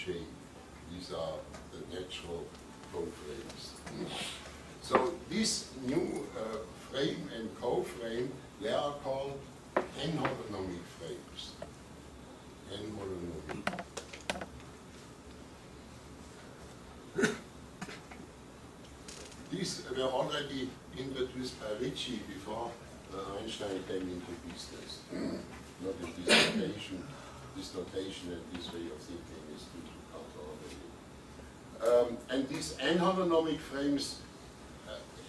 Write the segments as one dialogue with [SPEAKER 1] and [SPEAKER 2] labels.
[SPEAKER 1] J. These are the natural co-frames. So this new frame and co-frame, they are called n-holonomic frames. N-holonomic. These were already introduced by Ricci before Einstein came into business. Not in this notation and this way of thinking is difficult already. And these n-holonomic frames,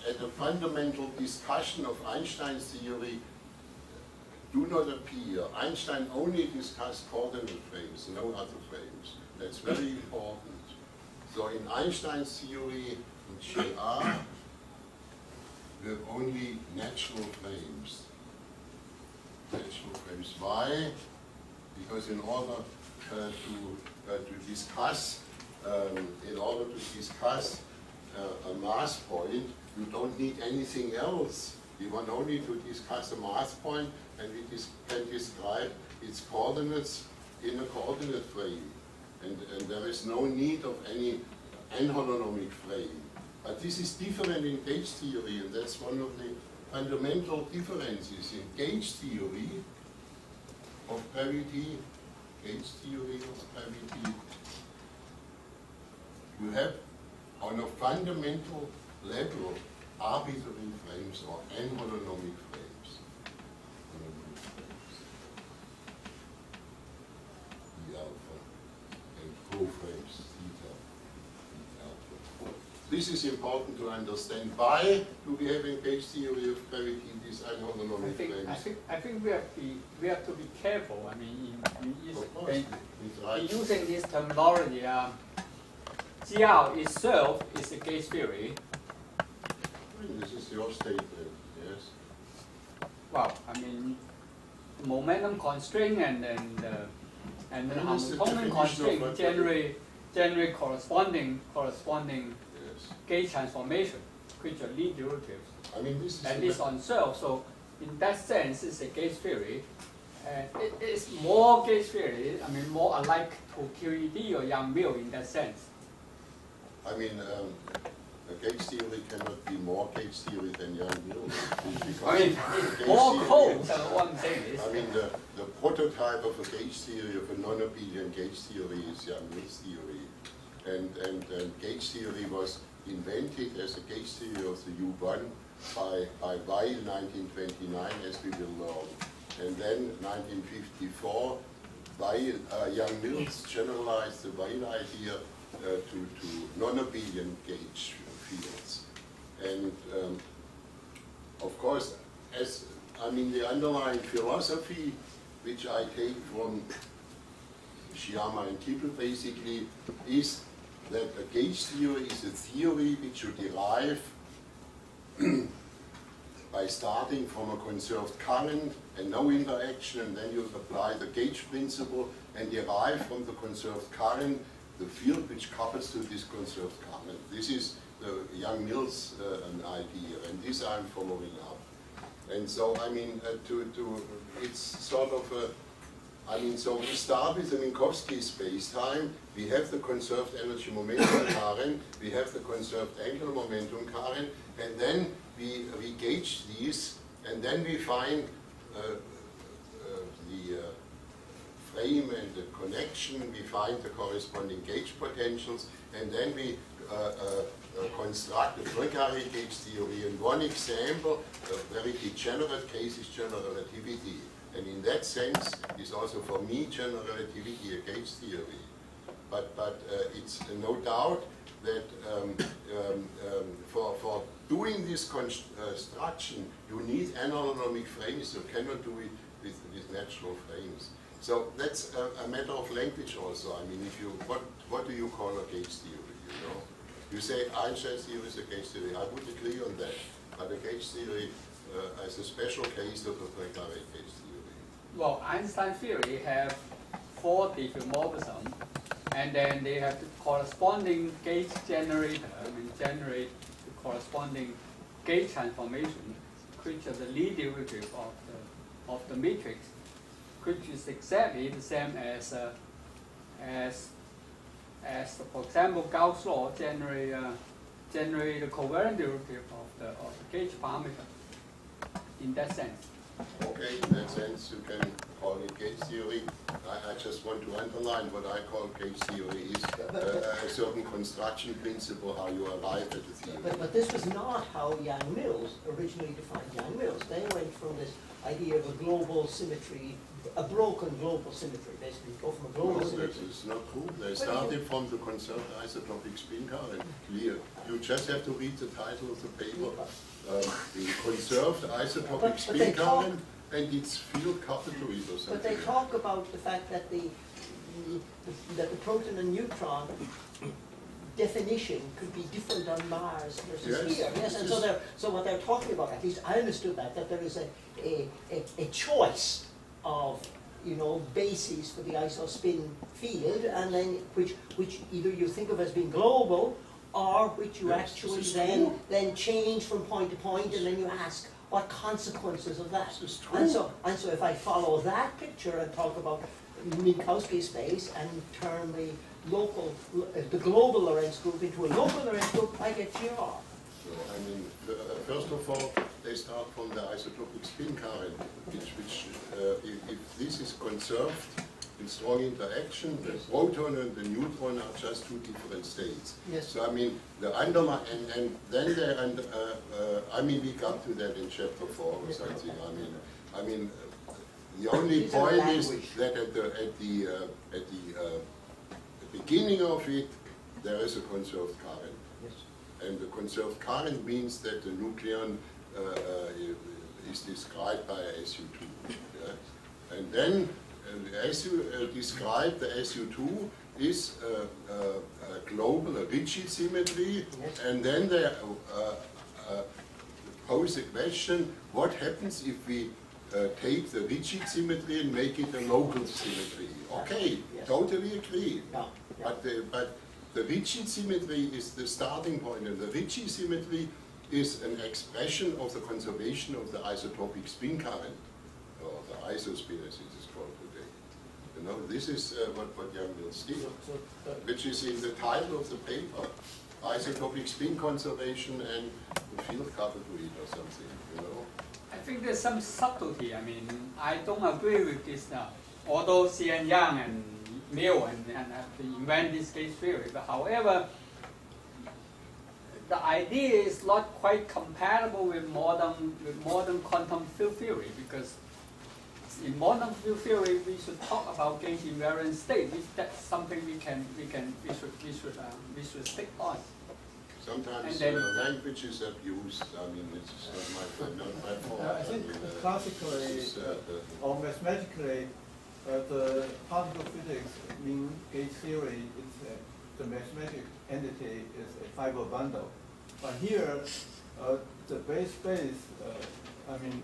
[SPEAKER 1] at the fundamental discussion of Einstein's theory, do not appear. Einstein only discussed coordinate frames, no other frames. That's very important. So in Einstein's theory, GR were only natural frames. Natural frames. Why? Because in order to discuss a mass point, you don't need anything else. We want only to discuss a mass point, and we can describe its coordinates in a coordinate frame. And there is no need of any n-holonomic frame. But this is different in gauge theory, and that's one of the fundamental differences in gauge theory of gravity. You have on a fundamental level arbitrary frames or n-holonomic frames. E alpha and co-frames theta. This is important to understand. Why do we have in gauge theory of gravity these n-holonomic frames?
[SPEAKER 2] I think we have to be careful. I mean, in using this terminology, GR itself is a gauge theory.
[SPEAKER 1] This is your statement, yes.
[SPEAKER 2] Well, I mean, the momentum constraint and the Hamiltonian constraint generate corresponding gauge transformation, which are lead derivatives.
[SPEAKER 1] I mean, this is
[SPEAKER 2] at least on self. So in that sense, it's a gauge theory. It is more gauge theory. I mean, more alike to QED or Young-Mills in that sense.
[SPEAKER 1] I mean, a gauge theory cannot be more gauge theory than Young-Mills.
[SPEAKER 2] I mean, it's more close. What I'm saying is.
[SPEAKER 1] I mean, the prototype of a gauge theory, of a non-abelian gauge theory, is Young-Mills theory. And gauge theory was invented as a gauge theory of the U1 by Weil in 1929, as we will learn. And then 1954, Young-Mills generalized the Weil idea to non-abelian gauge fields. And of course, the underlying philosophy, which I take from Sciama-Kibble basically, is that a gauge theory is a theory which you derive by starting from a conserved current and no interaction, and then you apply the gauge principle and derive from the conserved current the field which couples to this conserved current. This is the Young-Mills idea, and this I'm following up. And so, I mean, it's sort of a, so we start with the Minkowski space-time, we have the conserved energy momentum current, we have the conserved angular momentum current, and then we gauge these, and then we find the frame and the connection, we find the corresponding gauge potentials, and then we construct the Poincaré gauge theory. And one example, a very degenerate case, is general relativity. And in that sense, is also for me general relativity a gauge theory. But it's no doubt that for doing this construction, you need n-holonomic frames. You cannot do it with natural frames. So that's a matter of language also. I mean, if you what do you call a gauge theory? You know, you say Einstein's theory is a gauge theory. I would agree on that. But a gauge theory is a special case of a Poincaré gauge theory.
[SPEAKER 2] Well, Einstein theory have 4 diffeomorphisms, and then they have the corresponding gauge generator. I mean, generate the corresponding gauge transformation, which is the lead derivative of the matrix, which is exactly the same as as for example, Gauss law generate the covariant derivative of the gauge parameter. In that sense.
[SPEAKER 1] Okay, in that sense, you can call it gauge theory. I just want to underline what I call gauge theory is a certain construction principle how you arrive at the theory.
[SPEAKER 3] But this was not how Yang-Mills originally defined Yang-Mills. They went from this idea of a global symmetry, a broken global symmetry, basically go from a global symmetry.
[SPEAKER 1] That is not true. They started from the conserved isotopic spin current. Clear. You just have to read the title of the paper. The conserved isotopic spin current and its field coupled to it or something.
[SPEAKER 3] But they talk about the fact that the proton and neutron definition could be different on Mars versus here. Yes, and so what they're talking about, at least I understood that there is a choice of bases for the isospin field, and then which either you think of as being global, or which you actually then change from point to point, and then you ask what consequences of that. And so if I follow that picture and talk about Minkowski space and turn the global Lorentz group into a local Lorentz group, I get GR.
[SPEAKER 1] So, I mean, first of all, they start from the isotopic spin current, which if this is conserved in strong interaction, the proton and the neutron are just two different states.
[SPEAKER 3] Yes.
[SPEAKER 1] So I mean, the underlying, and then they, I mean, we got to that in chapter 4 or something. I mean, the only point is that at the beginning of it, there is a conserved current.
[SPEAKER 3] Yes.
[SPEAKER 1] And the conserved current means that the nucleon is described by a SU2. Yeah? And then, as you described, the SU2 is a global, a rigid symmetry,
[SPEAKER 3] yes.
[SPEAKER 1] And then they pose a question, what happens if we take the rigid symmetry and make it a local symmetry? Okay, yes. Totally agree.
[SPEAKER 3] Yeah. Yeah.
[SPEAKER 1] But the rigid symmetry is the starting point, and the rigid symmetry is an expression of the conservation of the isotopic spin current, or the isospin as it is called today. You know, this is what Yang-Mills did, which is in the title of the paper, isotopic spin conservation and the field coupled to it or something, you know.
[SPEAKER 2] I think there's some subtlety. I mean, I don't agree with this now. Although C.N. Yang and Mill and have to invent this gauge theory, but however, the idea is not quite compatible with modern quantum field theory, because in modern field theory we should talk about gauge invariant state. That's something we should stick on.
[SPEAKER 1] Sometimes language is abused. I mean, it's not my fault.
[SPEAKER 4] I think classically or mathematically, the particle physics mean gauge theory is the mathematical entity is a fiber bundle. But here, the base space, I mean,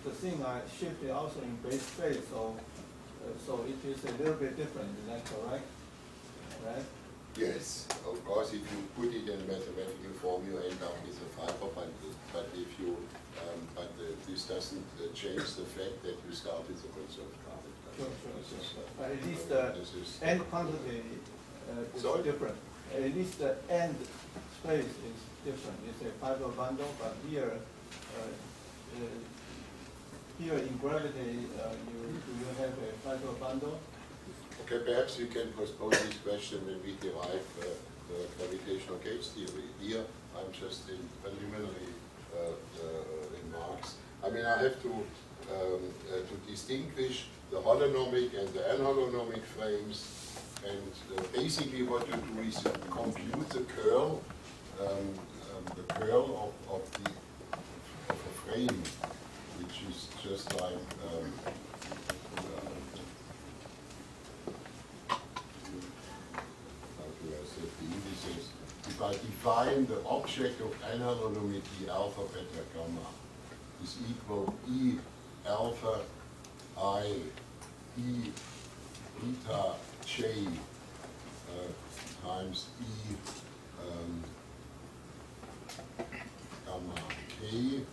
[SPEAKER 4] the thing I shifted also in base space, so it is a little bit different. Is that correct? Right?
[SPEAKER 1] Yes, of course. If you put it in a mathematical form, you end up with a fiber bundle. But if you, this doesn't change the fact that you start with a conserved current.
[SPEAKER 4] Sure. At least the end quantity is different. At least the end space is different. It's a fiber bundle, but here, here in gravity, do you have a fiber bundle?
[SPEAKER 1] Okay, perhaps we can postpone this question when we derive the gravitational gauge theory. Here, I'm just in preliminary remarks. I mean, I have to distinguish the holonomic and the anholonomic frames, and basically what you do is you compute the curl of a frame, which is just like if I define the object of anholonomy alpha beta gamma is equal E alpha I E beta j times E gamma k.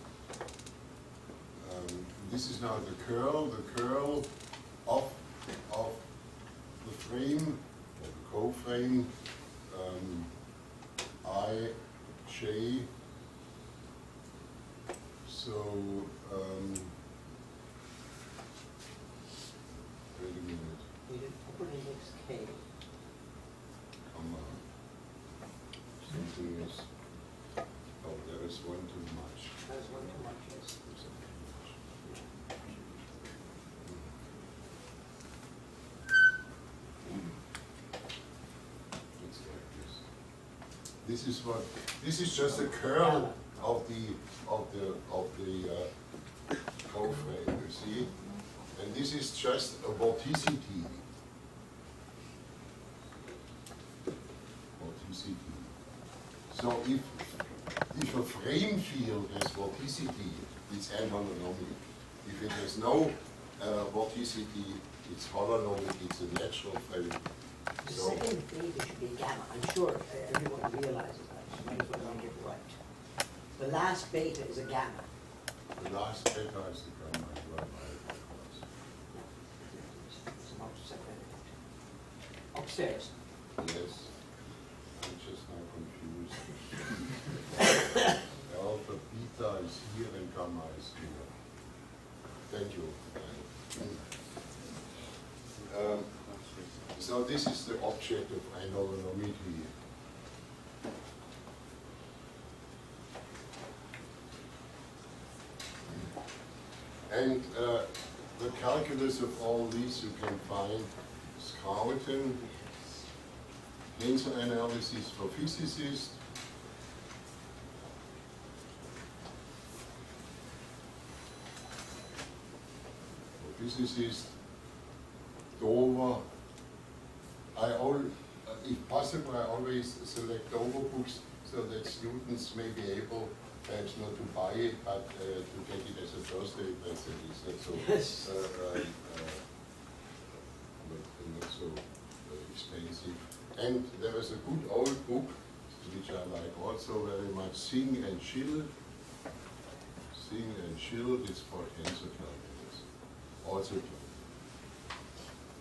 [SPEAKER 1] This is now the curl of the frame, or the frame I, J. So, wait a minute.
[SPEAKER 3] Upper index K.
[SPEAKER 1] Come on. Something is, oh, there is one too much.
[SPEAKER 3] There's one too much, yes.
[SPEAKER 1] It's like this. This is what, this is just a curl of the co-frame, you see? And this is just a vorticity. Vorticity. So if a frame field has vorticity, it's holonomic. If it has no vorticity, it's holonomic, it's a natural frame.
[SPEAKER 3] The
[SPEAKER 1] So
[SPEAKER 3] second beta should be gamma. I'm sure everyone realizes that. So might as well make it right. The last beta is a gamma.
[SPEAKER 1] the last beta is the gamma as well.
[SPEAKER 3] It's not separated. Upstairs.
[SPEAKER 1] Yes, I'm just now confused. Alpha, beta is here and gamma is here. Thank you. So this is the object of holonomity. And the calculus of all these you can find Scouting, tensor analysis for physicists, Dover. If possible, I always select Dover books so that students may be able, perhaps not to buy it, but to get it as a birthday present. It's not so,
[SPEAKER 3] Yes.
[SPEAKER 1] not so expensive. And there is a good old book, which I like also very much, Tsing and Hehl. Tsing and Hehl, it's for tensor calculus. Also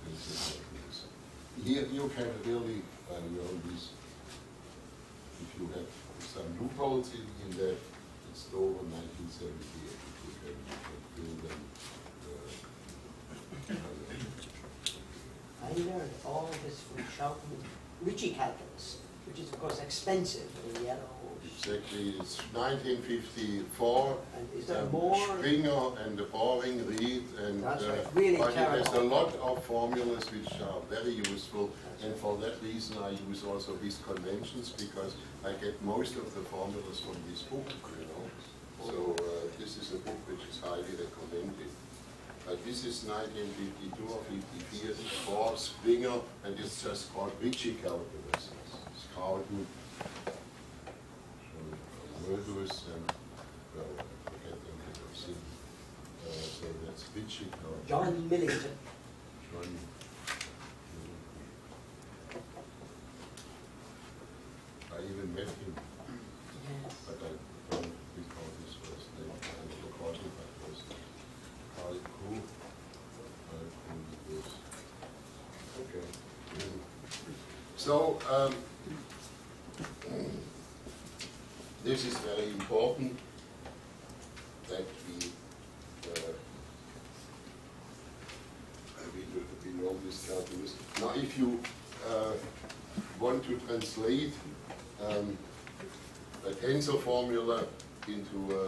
[SPEAKER 1] tensor calculus. Here you can really learn this. If you have some loopholes in that, it's Dover 1978. You can fill them.
[SPEAKER 3] I learned all this from Ritchie calculus, which is of course expensive in yellow.
[SPEAKER 1] Exactly, it's 1954.
[SPEAKER 3] And is there more?
[SPEAKER 1] Springer and the boring read, and
[SPEAKER 3] That's right. Really
[SPEAKER 1] but it has a
[SPEAKER 3] terrible.
[SPEAKER 1] lot of formulas which are very useful, and for that reason I use also these conventions, because I get most of the formulas from this book, you know. So this is a book which is highly recommended. But this is 1952 or 54 for Springer, and it's just called Ritchie calculus. Scouting. Modus and, well, I forget the name of Tsing. So that's Ritchie calculus.
[SPEAKER 3] John Millington.
[SPEAKER 1] John. I even met him,
[SPEAKER 3] Yes.
[SPEAKER 1] but I don't recall his first name. I forgot it, but it was Carl Kuh. Okay. So, this is very important that we know this calculus. Now, if you want to translate a tensor formula into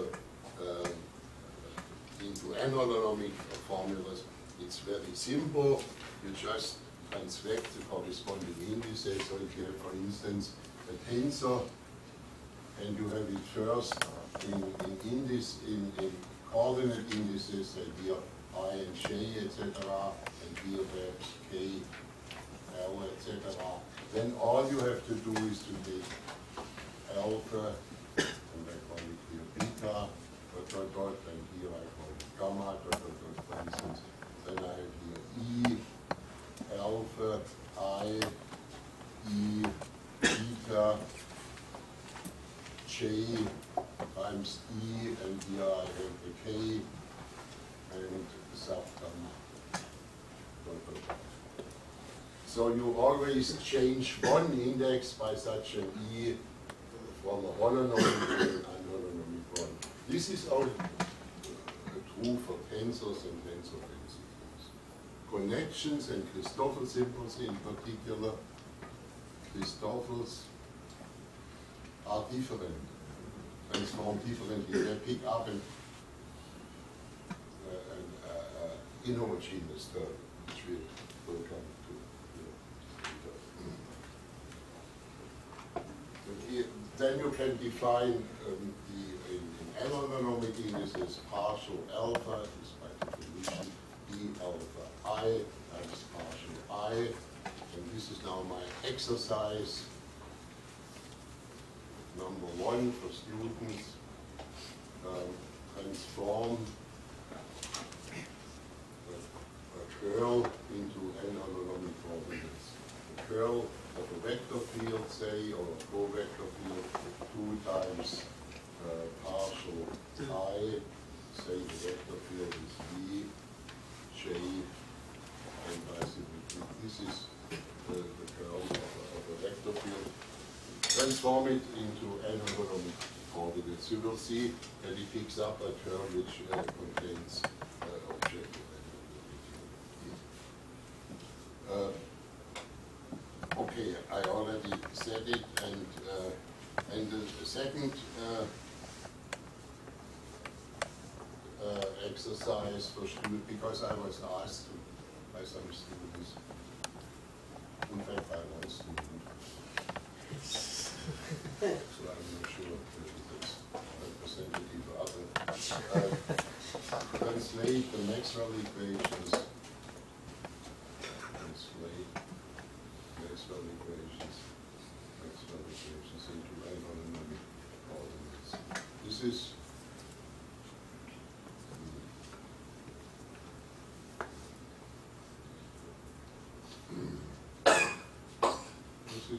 [SPEAKER 1] anholonomic formulas, it's very simple. You just transvect the corresponding indices. So if you have, for instance, a tensor, and you have it first in coordinate indices, and here I and j, etc., and here perhaps k, l, etc. Then all you have to do is to take alpha, and I call it here beta, and here I call it gamma, for instance. Then I have here e, alpha, I, e, beta, j times e, and here I have the k, and sub gamma. So you always change one index by such an E from a holonomic to an anholonomic one. This is only true for tensors and tensor densities. Connections and Christoffel symbols in particular, Christoffels are different, transform differently. They pick up an inhomogeneous term, which we will come to later. Then you can define in anholonomic indices partial alpha is by definition E alpha I times partial I. And this is now my exercise number 1 for students. Transform a curl into anholonomic coordinates. The curl of a vector field, say, or a co-vector field, 2 times partial I, say the vector field is V, J, and vice versa. This is the curl of a vector field. Transform it into anholonomic coordinates. You will see that it picks up a term which contains objective anholonomic. Okay, I already said it, and the second exercise for students, because I was asked by some students, in fact by one student, so I'm not sure that it's representative of other. Translate the Maxwell equations. Translate Maxwell equations into anholonomic coordinates. This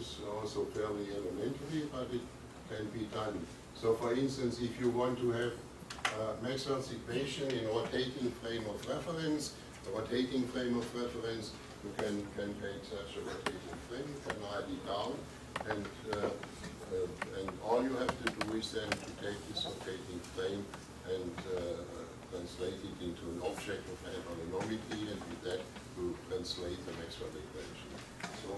[SPEAKER 1] is also fairly elementary, but it can be done. So for instance, if you want to have Maxwell's equation in rotating frame of reference, you can take such a rotating frame, you can write it down, and all you have to do is then to take this rotating frame and translate it into an object of anholonomity, and with that to translate the Maxwell equation. So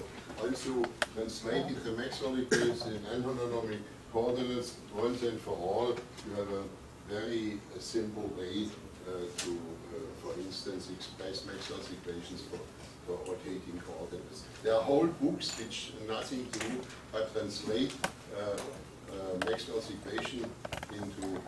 [SPEAKER 1] once you translated the Maxwell equations in anholonomic coordinates once and for all, you have a very simple way to, for instance, express Maxwell's equations for rotating coordinates. There are whole books which nothing do but translate Maxwell's equation into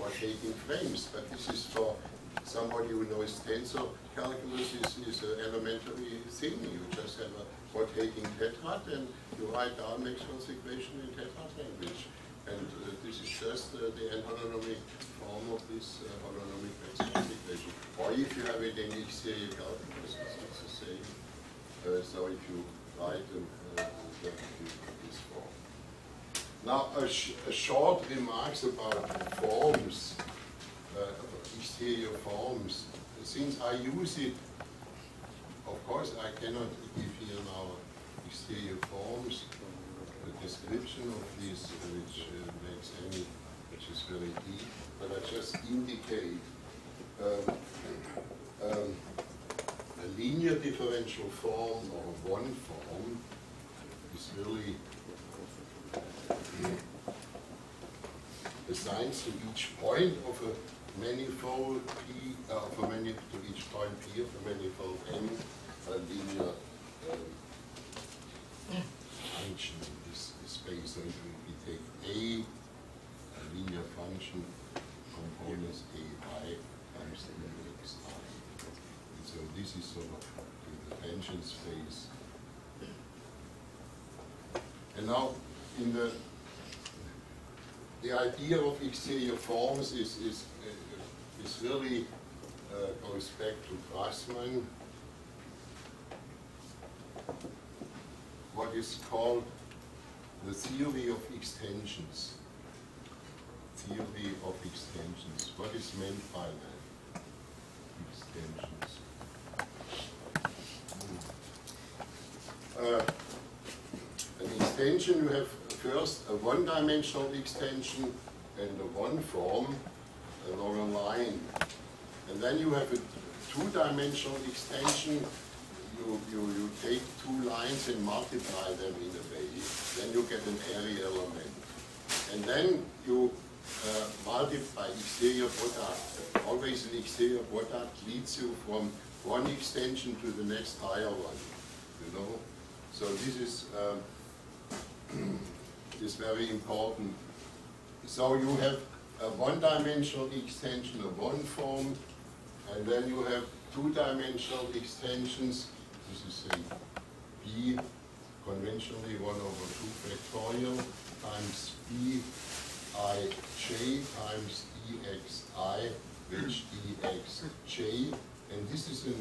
[SPEAKER 1] rotating frames. But this is for somebody who knows tensor calculus is an elementary thing. You just have a rotating tetrad and you write down Maxwell's equation in tetrad language. And this is just the anholonomic form of this holonomic Maxwell's equation. Or if you have it in exterior calculus, it's the same. So if you write this form. Now, a short remarks about forms, exterior forms. Since I use it, of course, I cannot give here now exterior forms, a description of this, which is very deep, but I just indicate a linear differential form or one form is really assigns to each point of a manifold P, to each point P of a manifold M, a linear function in this space. So if we take a linear function, components AI times the xi. And so this is sort of the tangent space. And now, in the idea of exterior forms is really goes back to Grassmann, what is called the theory of extensions. Theory of extensions. What is meant by that? Extensions. extension, you have first a one-dimensional extension and a one form along a line. And then you have a two-dimensional extension. You take two lines and multiply them in a way. Then you get an area element. And then you multiply exterior product. Always an exterior product leads you from one extension to the next higher one. You know? So this is very important. So you have a one-dimensional extension of one form, and then you have two-dimensional extensions. This is a b conventionally 1 over 2 factorial times b I j times dxi, which dxj, and this is an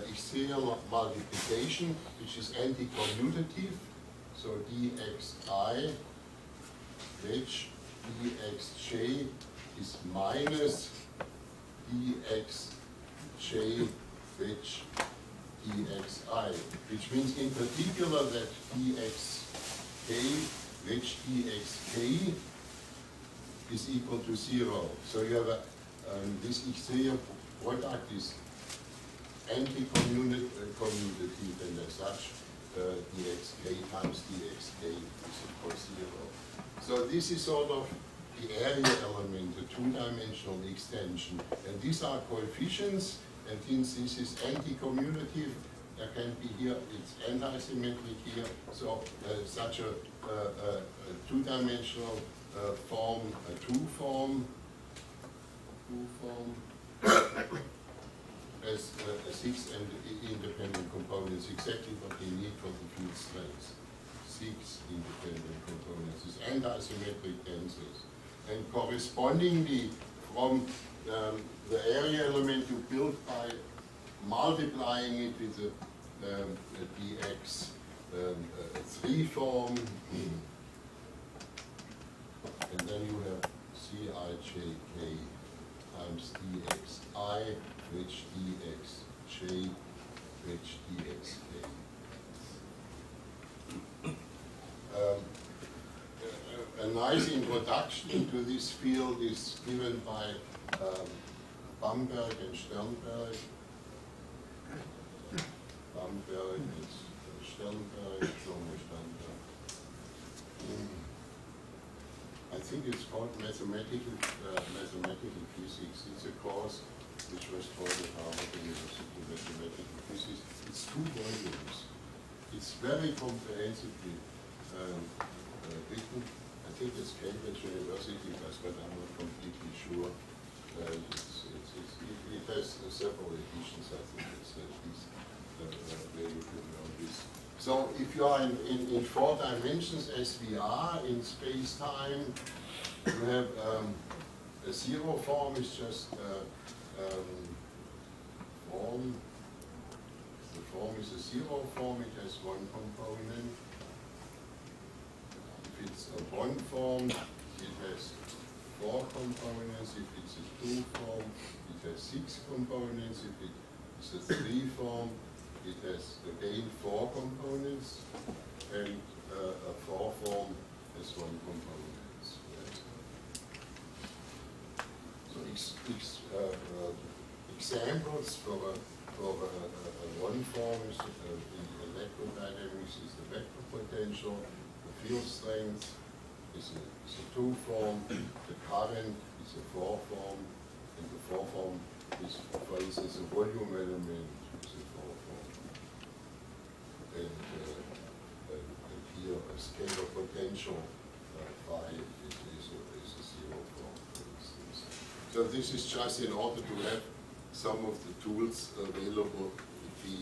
[SPEAKER 1] exterior multiplication which is anti-commutative. So dxi, which dxj is minus dxj, which dxi, which means in particular that dxk, which dxk is equal to 0. So you have this exterior product is anti-commutative, and as such dxk times dxk is equal to 0. So this is sort of the area element, the two-dimensional extension, and these are coefficients. And since this is anti-commutative, there can be here, it's anti-symmetric here, so such a two-dimensional form, a two-form as 6 and independent components, exactly what we need for the field strength. 6 independent components, is anti-symmetric tensors. And correspondingly, from the area element you build by multiplying it with a dx 3 form, and then you have Cijk times dxi, which dxj, which dxk. A nice introduction into this field is given by Bamberg and Sternberg. Bamberg and Sternberg, Sternberg. I think it's called mathematical physics. It's a course which was taught at Harvard University, mathematical physics. It's 2 volumes. It's very comprehensively written. I think it's Cambridge University, but I'm not completely sure. It has several editions, I think it's at least where you can know this. So if you are in 4 dimensions, as we are in space-time, you have a 0 form is just form. The form is a 0 form, it has 1 component. If it's a 1 form, it has 4 components. If it's a 2 form, it has 6 components. If it is a 3 form, it has again 4 components. And a 4 form has 1 component. So examples for a 1 form is in electrodynamics is the vector potential. The field strength is a 2 form, the current is a 4 form, and the 4 form is, for instance, a volume element is a 4 form. And here a scalar potential phi is a 0 form, for instance. So this is just in order to have some of the tools available if we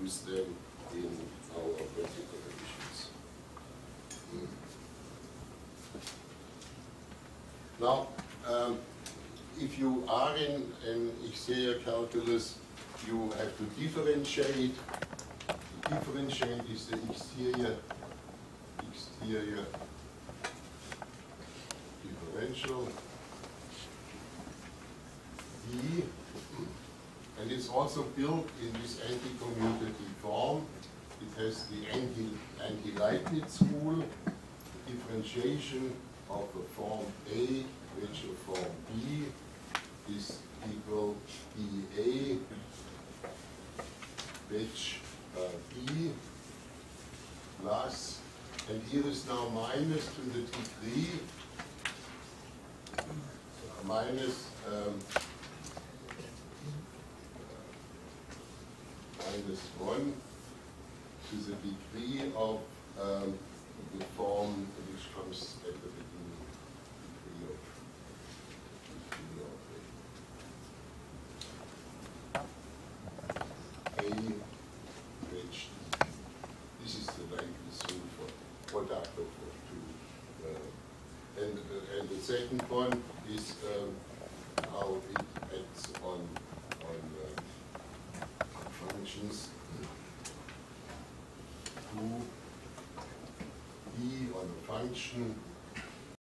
[SPEAKER 1] use them in our practical revisions. Now, if you are in an exterior calculus, you have to differentiate. Differentiate is the exterior differential D, and it's also built in this anti-commutative form. It has the anti-Leibniz rule, differentiation of a form A which a form B is equal dA which B plus, and here is now minus to the degree minus minus 1 to the degree of the form which comes at the beginning, degree of A which this is the likelihood for product of two. And the second one is how it acts on functions. 2 E on a function